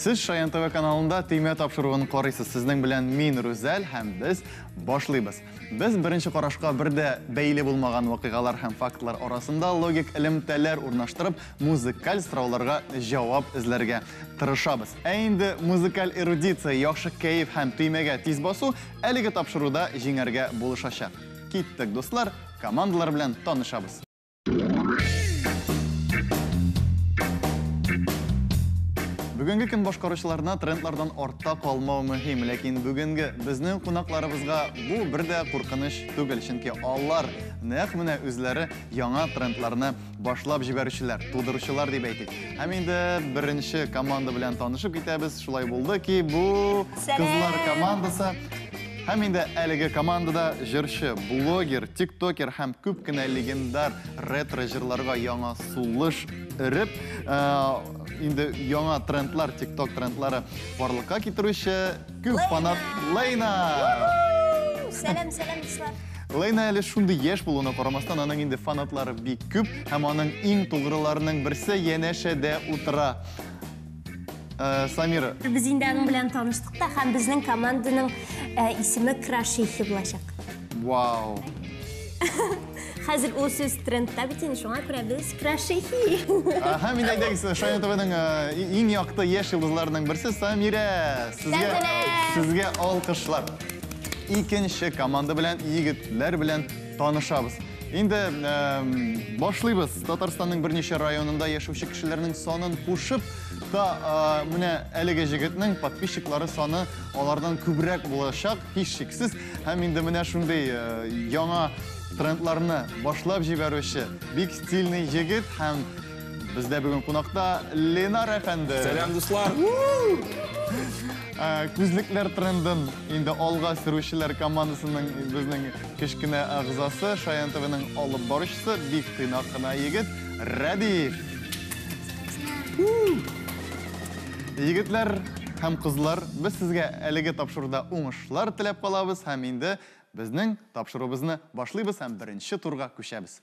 Siz Шаян ТВ каналында түйме тапшыруын қарайсыз. Сезнең белән мин Рүзәл һәм без башлыйбыз. Без беренче карашка бердә бәйле булмаган вакыйгалар һәм фактлар арасында логик элемтәләр урнаштырып, музыкаль сорауларга җавап эзләргә тырышабыз. Ә инде музыкаль эрудиция, яхшы кәеф һәм түймәгә тиз басу әлеге тапшыруда җиңәргә булышачак. Киттек, дуслар, командалар белән танышабыз. Бүгенге көн башкаручыларына трендлардан артта калмау мөһим, ләкин бүгенге безнең кунакларыбызга бу бер дә куркыныч түгел, чөнки алар нәкъ менә үзләре яңа трендларны башлап җибәрүчеләр, тудыручылар дип әйтик. Һәм инде беренче команда белән танышып китәбез. Шулай булды ки, бу кызлар командасы. Һәм инде әлеге командада җырчы, блогер, тиктокер һәм күп кенә легендар ретро җырларга яңа сулыш өреп, инде яңа трендлар, тикток трендлары барлыкка китерүче күп фанат Лейна. Сәлам, дуслар. Лейна әле шундый яшь булуына карамастан, аның инде фанатлары бик күп, һәм аның иң тугрыларының берсе янәшәдә утыра. Самира. Biz инде аның белән таныштык та, һәм безнең команданың исеме Крашихи булачак. Вау. Хәзер ул сүз трендта бит инде, шуңа күрә без Крашихи. Һәм инде әйтәгез, Шаян ТВның иң якты яшь йолдызларының берсе Самира. Сезгә алкышлар. Икенче команда белән, егетләр белән танышабыз. Инде башлыйбыз. Татарстанның берничә районында яшәүче кешеләрнең санын кушып, та менә әлеге җегетнең подписчиклары саны алардан күбрәк булачак, һич шиксез. Һәм инде менә шундый яңа трендларны башлап җибәрүче бик стильный җегет һәм бездә бүген кунакта Ленар әфәнде. Сәлам, дуслар. Күзлекләр трендын инде алга сөрүчеләр командасының безнең кечкенә агзасы, Шаян ТВның алып баручысы, бик тыйнак кына егет Радиф. Егетләр һәм кызлар, без сезгә әлеге тапшыруда уңышлар теләп калабыз һәм инде безнең тапшыруыбызны башлыйбыз һәм беренче турга күчәбез.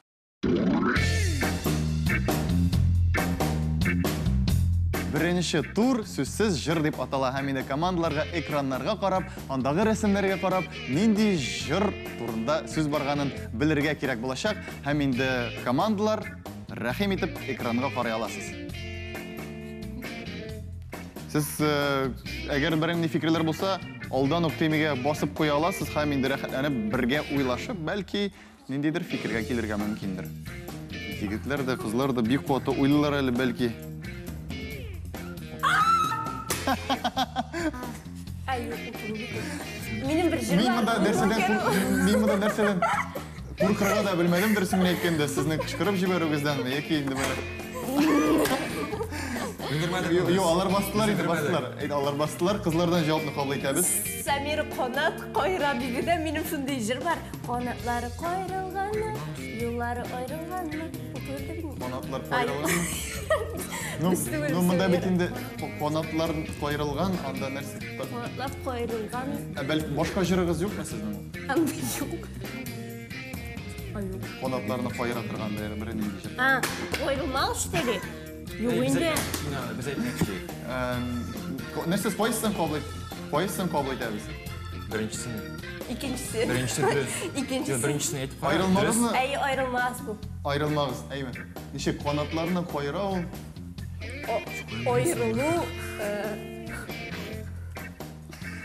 Беренче тур сүзсез җыр дип атала, һәм инде командаларга, экраннарга карап, андагы рәсемнәргә карап, нинди җыр турында сүз барганын белергә кирәк булачак, һәм инде командалар рәхим итеп экранга карый аласыз. Сез әгәр бернинди фикерләр булса, алдан ук темага басып куя аласыз һәм инде рәхәтләнеп бергә уйлашып, бәлки ниндидер фикергә килергә мөмкиндер. Егетләр дә, кызлар да бик каты уйлыйлар әле, бәлки. Минем бер җыр Мин монда нәрсәдән куркырга да белмәдем, дөресен әйткәндә, сезне кычкырып җибәрүегездән яки инде Yo, алар бастылар инде, бастылар. Алар бастылар, кызлардан җавапны кабул итәбез. Самир канат кайра бигедә минем шундый җыр бар. Канатлары кайрылганны, юллары аерылганны. Канатлар кайрылган. Ну, монда бит инде канатлар кайрылган, анда нәрсә? Канатлар кайрылган. Бәлки башка җырыгыз юкмы сезнең? Анда юк. Канатларны кайра торганда бер нинди җыр. Кайрылмау штеби. Юк инде. Biz aytmoqchi. Нәрсә спойсен кабул итәбез? Birinchisi. İkincisi. Birinchisi dürüst. İkincisi. Birincisini aytib Ayrılmagызмы? Әй, аерылмас бу. Аерылмагыз, әйме. Ничек канатларны кайра ул? Аерылу.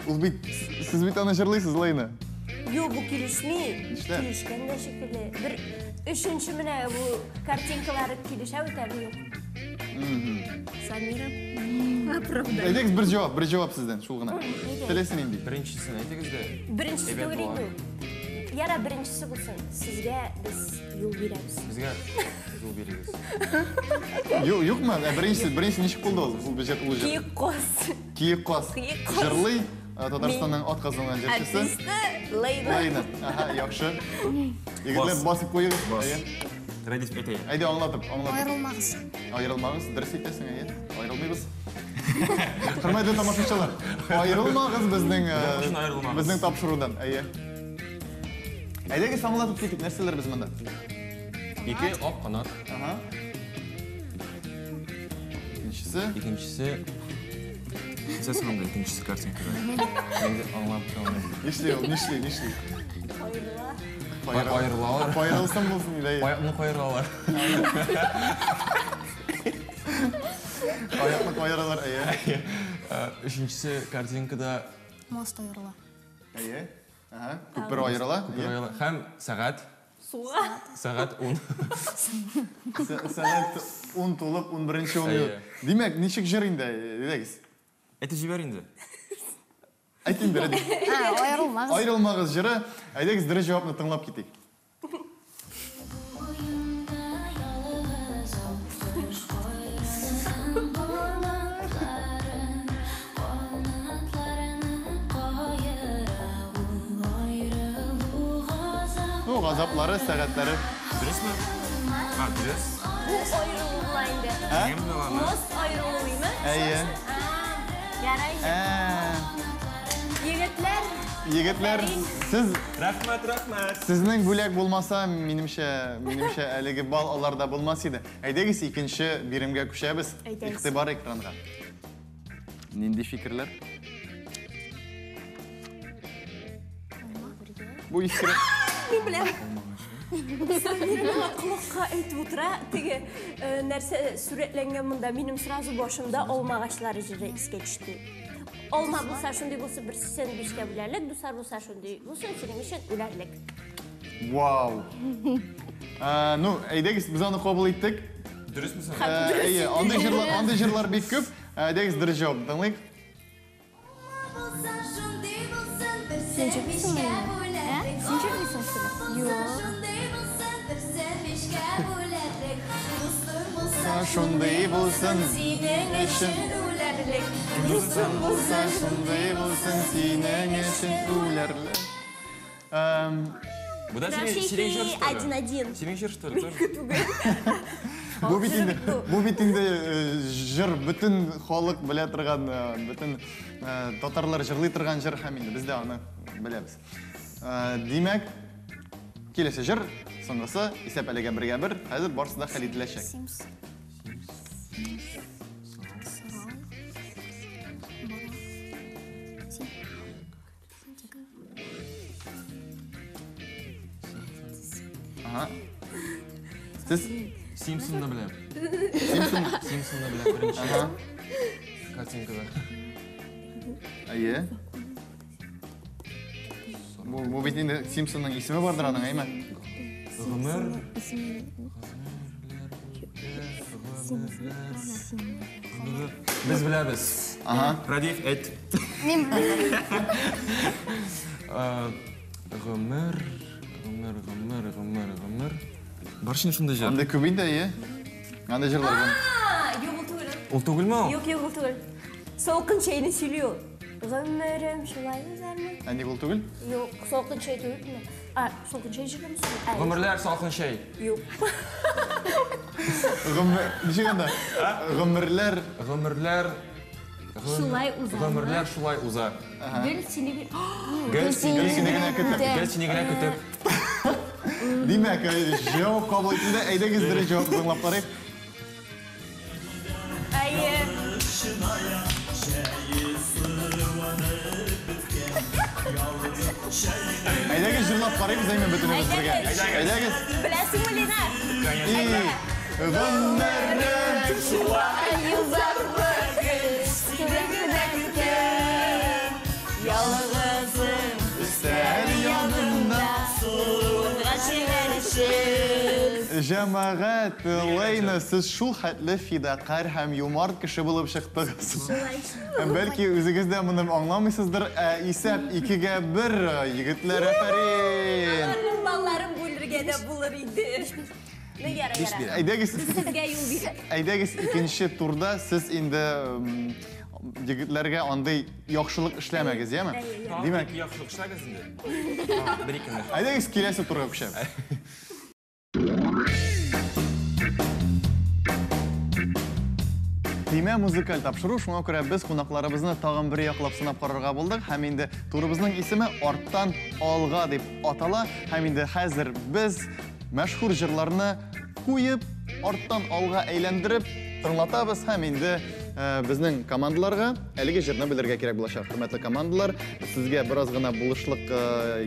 Ул бит, сез бит аны җырлыйсыз, Лейна. Юк, бу килешми. Нишләп? Килешкән дә шикелле. Бер өченче менә бу картинкалары килешә үтәбе юк. Самира. Әйдәгез бер җавап сездән, шул гына. Теләсен инде. Birincisini aytagizda. Беренчесе түгел инде. Яра беренчесе булсын. Сезгә без юл бирәбез. Bizga yo'l berasiz. Юкмы? Беренчесе ничек булды ул? Ул бөҗәк ул җыр. Киек кас. Җырлый Татарстанның атказанган җырчысы. Артисты Лейна. Аха, яхшы. Егетләр басып куегыз. Радиф әйтә. Әйдә аңлатып. Аерылмагыз. Дөрес әйтәсең, аерылмыйбыз. Хөрмәтле тамашачылар, аерылмагыз безнең тапшырудан. Әйдәгез аңлатып китик, нәрсәләр без монда? Ике ак канат. Икенчесе. Сіз қандай екіншісі картинкада? Менде аңлап тұрмын. Нишли. Айырлалар. Пайралсам болсын дейді. Аяқны қайыралар. Аяқны қайыралар, әйе. Үшіншісі картинкада Мост айырыла. Әйе. Күпір айырала. һәм сағат. Суға. Сағат 10. Сәғат 10 толып, 11-ші омы. Демек, нешік жыр инді, дедегіз? Әті жібер енді. Айтын береді. Айырылмағыз. Айрылмағыз жыры, әйдегіз дұры жауапны тыңлап кетейік. Ну, ғазаплары, сәғаттары. Дұрыс ма? Дұрыс. Bu ayrılmaydı. Неге мына? Most ayrılmaydı. Әйе. Yaraydı. Yigitler. Егетлер, сіз Рахмат. Сізнің бөлек болмаса, менімше әлігі бал аларда болмас еді. Әйдегіз екінші биримге күшәбіз. Әйдәгіз. Иқтибар экранға. Нинди фикірлер? Bu iskire. Ne bileyim. Sen benim kulakka aytib o'tira, tege narsa suratlangan bunda benim sразу boshimda olma ağaçları jiri isga tushdi. Olma bo'lsa shunday bo'lsa bir sen beshga bo'larlik, dusar bo'lsa shunday bo'lsa sening uchun o'larlik. Wow. Ну, әйдегіз, біз оны қабыл еттік. Дұрыс мısın? Әйе, андай жырлар бек көп. Әйдегіз дұрыс жауап. Тыңлайық. Sen çok musun beni? Sen çok musun sıra? Yok. Şunday болсын, Senin için o'larlik. Dostum болса, şunday болсын, senin için o'larlik. Bu da senin jır что ли? 1-1. Senin jır что ли? Бұл бетінде жыр, бүтін халық біле тұрған, бүтін татарлар жырлай тұрған жыр хаминді. Біз де оны білеміз. Демек, келесі жыр, соңғысы, есеп әліге бірге бір, әзір барсы да қалиділешек. Сіз Симпсон'da білем. Симпсон'da білем. Бірінші картинкада. Әйе. Бұл бетінде Симпсонның есімі бардыр аның, әйме? Ғұмыр. Біз білеміз. Радиев әт. Ғұмыр. Баршын шында жыр. Андай көбейді, әйе? Андай жырлар бұл. Yok o değil. Ол түгіл ма? Yok o değil. Soğukun çayını siliyor. Ömrüm şulay özer mi? Әнде бұл түгіл? Yok, soğukun çayı değil mi? Soğukun çayı жыра mısın? Ғұмырлер салқын шай. Yok. Неше қанда? Ғұмырлер. Şulay uzar. Ғұмырлер шулай узар. Gül seni bir... Гүл Сенегіне күтіп. күтіп. Демек, жауап қабыл етілді, әйдегіз дұры жауап тыңлап барайық. Hayır. Әйдегіз жырлап қараймыз, әймен бүтініміз бірге. Әйдегіз. Bilesin mi Lina? Ғұмырым Şulay uzar vakit. Yalnızım. сәл янында. Жәмағат, Лейна, сіз шул хәтлі фидақар һәм юмарт кіші болып шықтыңыз. Бәлки өзіңізде мұны аңламайсыздар, есеп 2-1, егітлер әфәрин. Ballarım bulurge de bulur idi. Ne yara yara. Sizge yol verir. Әйдәгіз икенче турда сіз инде егетләргә андай яхшылык эшләмәгез, яме? Димәк, Яқшылық шлагыз енді. Бір-екені. әйдәгіз келесі турга күшәбез. Тема музыкаль тапшыру, шуңа күрә без кунакларыбызны тагын бер яклап сынап карарга булдык. Һәм инде турыбызның исеме арттан алга дип атала. Һәм инде хәзер без мәшһүр җырларны куеп, арттан алга әйләндереп тыңлатабыз. Һәм инде безнең командаларга әлеге җырны белергә кирәк булачак. Хөрмәтле командалар, сезгә бераз гына булышлык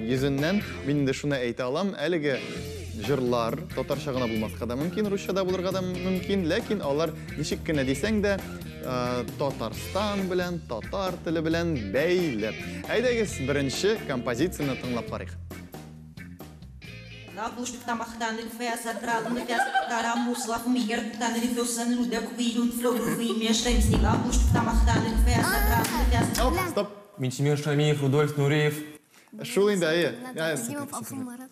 йөзеннән мин инде шуны әйтә алам. Әлеге җырлар татарча гына булмаска да мөмкин, русча да булырга да мөмкин, ләкин алар ничек кенә дисәң дә Татарстан белән, татар теле белән бәйле. Әйдәгез, беренче композицияны тыңлап карыйк. Стоп. Минчимир Шамиев, Рудольф Нуриев. Шул инде, әйе. Димов Алфумаров.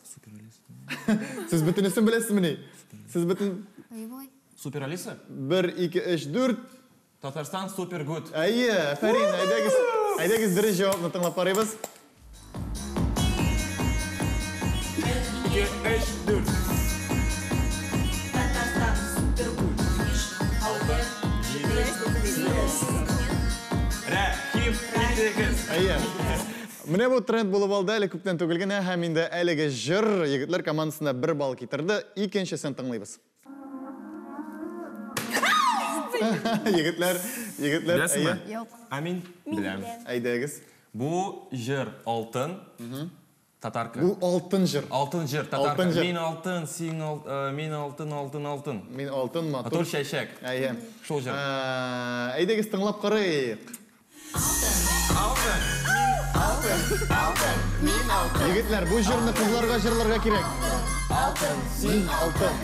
Сез бөтенесен беләсезме? Сез бөтен Ой-ой. Супер Алиса. 1 2 3 4 Татарстан супер гуд. Әйе, афәрин, әйдәгез дөрес җавапны тыңлап карыйбыз. 2, 3, 4. Рәхим итегез. Әйе. Менә бу тренд булып алды әле күптән түгел генә, һәм инде әлеге җыр егетләр командасына 1 балл китерде. Икенчесен тыңлыйбыз. Егетләр, Беләсезме? әйе. Юк. Амин. Беләм. Әйдәгез. Бу җыр алтын. Татарка. Бу алтын җыр. Алтын җыр, татарка. Алтын җыр. Мин алтын, син мин алтын. Мин алтын матур. Матур чәчәк. Әйе. Шул җыр. Әйдәгез тыңлап карыйк. Егетләр, бу җырны кызларга җырларга кирәк. Алтын, син алтын.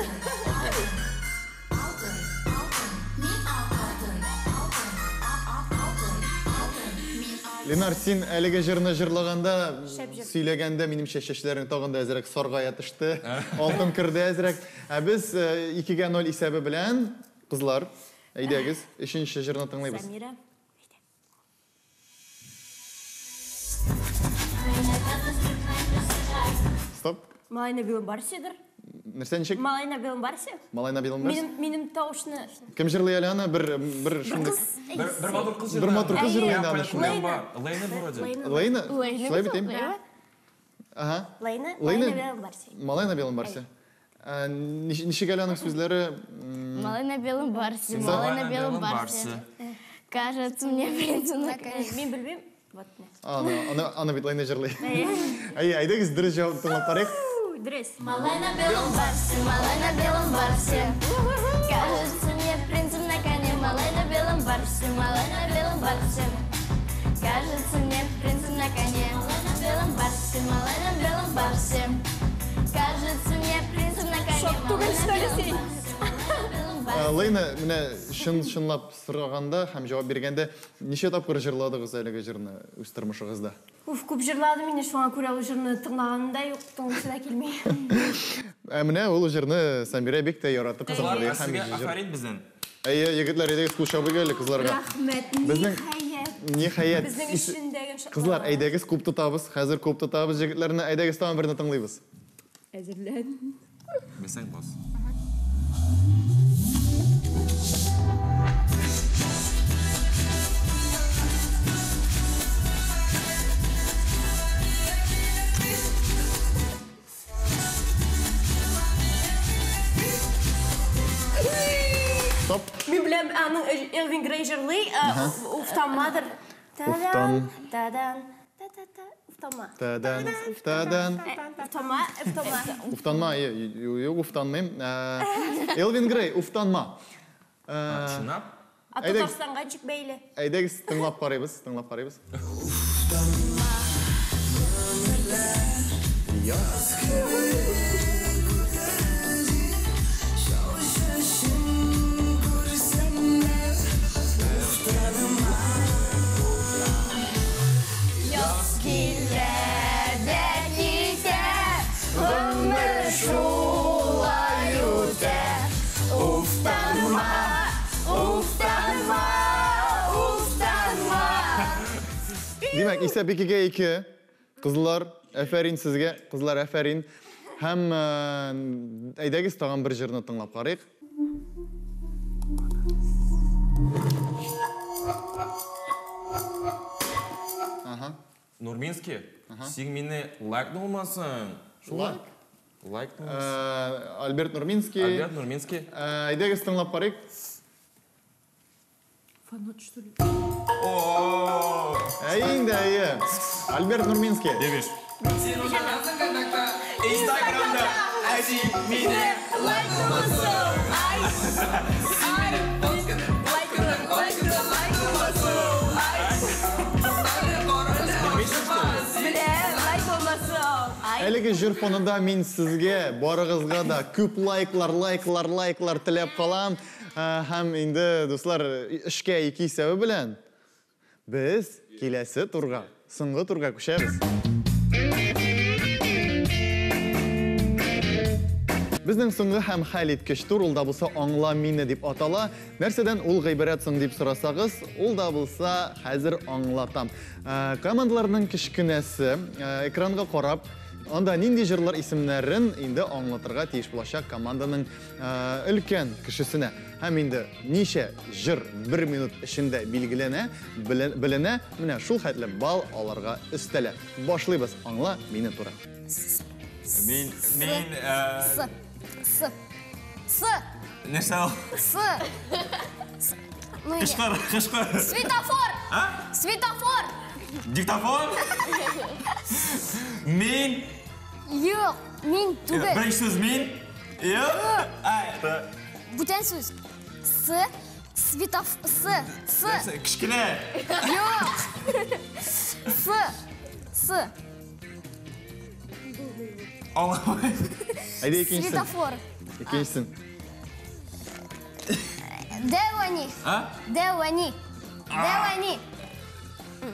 Ленар, син әлеге җырны җырлаганда, сөйләгәндә минем чәчләрең тагын да әзрәк саргая төште. Алтын керде әзрәк. Ә без 2-0 исәбе белән кызлар, әйдәгез, 3нче җырны тыңлыйбыз. Самира. Стоп. Малайна Билан Барсидер. Нәрсә ничек? Малайна Билан Барси. Малайна Билан Барс. Минем тавышны. Кем җырлый әле аны? Бер шундый. Бер матур кыз җырлый. Бер матур кыз җырлый Я аны шундый. Лейна. Лейна вроде. Лейна? Лейна Шулай бит битем. ул, Ага. Лейна Лейна? Билан Барси. Малайна Билан Барси. Ничек әле аның сүзләре? Малый на белом барсе, Малый малый на на белом белом барсе. барсе. Кажется, мне принцу на Мен белбейм. Вот. Аны бит Лейна җырлый. Әйе, әйдәгез дөрес җавап тыңлап карыйк. Дрес. Малый на белом барсе, малый на белом барсе. Кажется, мне принцу на коне, малый на белом барсе, малый на белом барсе. Кажется, мне принцу на коне, малый на белом барсе, малый на белом барсе. Кажется, мне принцу на коне, Шок түгел, малый на что ли, белом сен? барсе. Лейна, менә чынлап сораганда һәм җавап биргәндә, ничә тапкыр җырладыгыз әлеге җырны үз тормышыгызда? Уф, күп җырладым инде, шуңа күрә ул җырны тыңлаганда юк, тыңлыйсы да килмәй. Менә ул җырны Самира бик тә яратып Кызлар, тыңлый һәм сезгә җыр. афарин бездән. Әйе, егетләр, әйдәгез кул чабыйк әле кызларга. Рәхмәт, Безнең- ниһаять. Ниһаять. Безнең өчендәге шатлык. Кызлар, әйдәгез күп тотабыз. Хәзер күп тотабыз җегетләрне. Әйдәгез тагын берне тыңлыйбыз. Әзерлән. Бесәң бас. Стоп. Мен беләм, аның Элвин Грей җырлый, уфтанмадыр. Уфтан. Тадан, та-та-та, уфтанма. Тадан. Уфтанма, уфтанма. Уфтанма, юк, уфтанмыйм. Элвин Грей, уфтанма. Чынлап? Татарстанга ничек бәйле? Әйдәгез тыңлап карыйбыз, тыңлап карыйбыз. Димәк, исәп 2-2. Кызлар, афәрин сезгә. Кызлар, афәрин. Һәм әйдәгез тагын бер җырны тыңлап карыйк. Нурминский, син мине лайкнулмасын. Шулай? Лайкнулмасын. Альберт Нурминский. Альберт Нурминский. Әйдәгез тыңлап карыйк. Фанат, что ли? Инде, Альберт Нурминский. Дебиш. Instagram'da Adi Mine Әлеге жыр фонында мен сізге, барығызға да көп лайклар тілеп қалам. Һәм инде, достар, ішке екі сәбі білән. Біз келесі турға, соңғы турға көшеміз. Біздің соңғы һәм хәл еткіш тур, ул да булса аңла мине дип атала. Нәрседән ул гыйбаратсың дип сорасагыз, ул да булса хәзер аңлатам. Командаларның кичкенәсе экранга карап, анда нинди җырлар исемнәрен инде аңлатырга тиеш булачак команданың өлкән кешесенә. Һәм инде ничә җыр 1 минут эчендә билгеләнә, беленә, менә шул хәтле бал аларга өстәлә. Башлыйбыз, аңла мине туры. Нәрсә ул? Кышкыр. Светофор! Диктофон? Мин? Юк, мин түгел. Беренче сүз мин? Юк. Бүтән сүз. Светофор. Кичкенә. Юк. Аңламай. Әйдә икенчесен. Светофор. Икенчесен. Девани. Девани.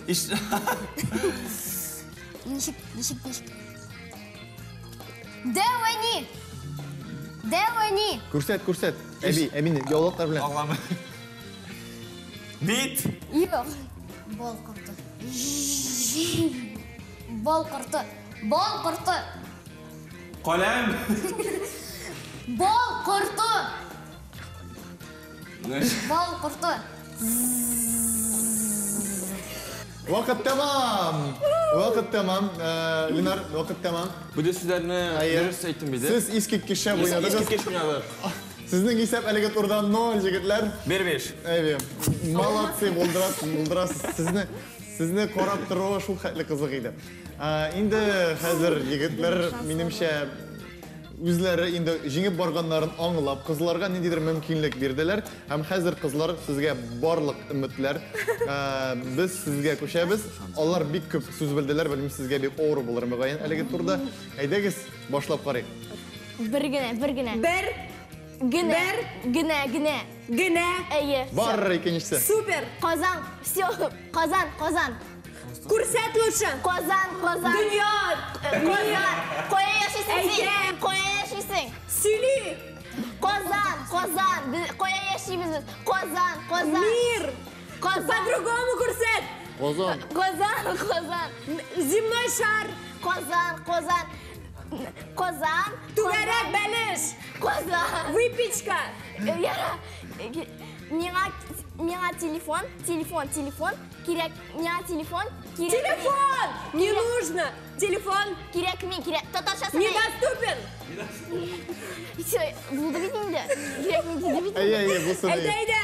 Иш. Ничек. Девани. Күрсәт. Әмин, яулыклар белән. Аңламай. Бит. Юк. Бал корты. Каләм. Бал корты. Вакыт тамам. Ленар, вакыт тамам. Бу сүзләрне дөрес әйттем биде. Сез иске кеше уйнадыгыз. Сезнең исәп әлеге турда 0 җегетләр. 1-5. Әйе. Молодцы, булдырасыз. Сезне карап тору шул хәтле кызык иде. Инде хәзер егетләр минемчә үзләре инде җиңеп барганнарын аңлап, кызларга ниндидер мөмкинлек бирделәр. Һәм хәзер кызлар сезгә барлык өметләр. Без сезгә күчәбез. Алар бик күп сүз белделәр, белмим сезгә бик авыр булыр мөгаен әлеге турда. Әйдәгез, башлап карыйк. Бер генә. Әйе. Бар икенчесе. Супер! Казан. Все. Казан. Күрсәт лучше! Казан. Дөнья! Кая яшисең? Сөйли! Казан. Кая яшибез? Казан. Мир! По-другому күрсәт! Казан. Земной шар! Казан. Түгәрәк бәлеш! Казан. Выпечка! Яра. Миңа телефон. Кирәк. Миңа телефон. Телефон! Не нужно! Телефон Кирәк. Татарчасы. недоступен! Все, булды бит инде. Кирәк бит. Әйе, булсын. Әйдә!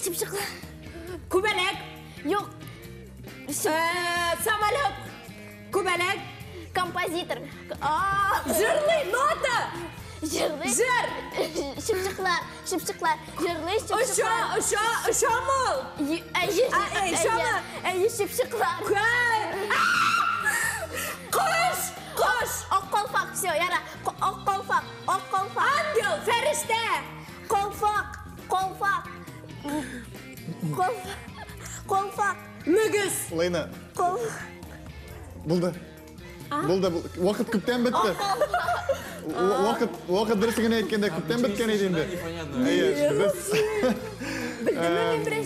Чыпчыклар. Күбәләк! Юк. Самолет! Күбәләк! Композитор. Жырлый нота! Жырлый. Жыр! Чыпчыклар. Жырлый чыпчыклар. Шамыл! Шамыл! Әйе, чыпчыклар. Кош! Ак колфак. Все, яра. Ак колфак. Ангел! Фәрештә! Колфак. Мөгіз! Лейна, булды. Вакыт күптән бетте. Вакыт дөресен әйткәндә күптән беткән иде инде.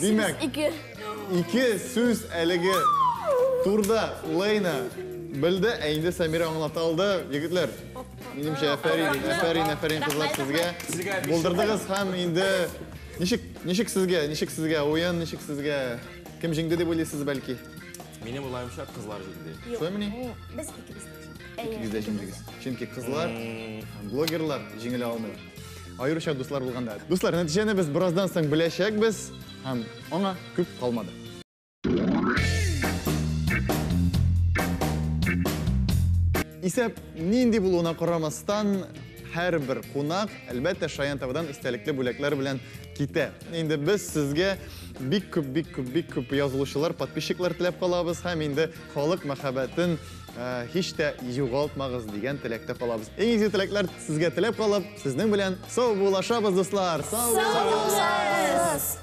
Димәк, ике сүз әлеге турда Лейна білді, әйінді Самира аңлата алды. Егетлер, минемчә әфәрин кызлар сезгә. Булдырдыгыз һәм инде ничек сезгә уен, ничек сезгә кем җиңде дип уйлыйсыз бәлки? Минем уйлавымча кызлар җиңде. Шулаймыни? Без икебез. Икегез дә җиңдегез. Чөнки кызлар, блогерлар җиңелә алмый. Айрыша дуслар булганда. Дуслар, нәтиҗәне без бераздан соң беләчәкбез һәм аңа күп калмады. Исәп нинди булуына карамастан һәрбер кунак әлбәттә Шаян ТВ-дан истәлекле бүләкләр белән китә. Инде без сезгә бик күп язылучылар, подписчиклар теләп калабыз һәм инде халык мәхәббәтен һич тә югалтмагыз дигән теләктә калабыз. Иң изге теләкләр сезгә теләп калып, сезнең белән сау булашабыз дуслар. Сау булыгыз.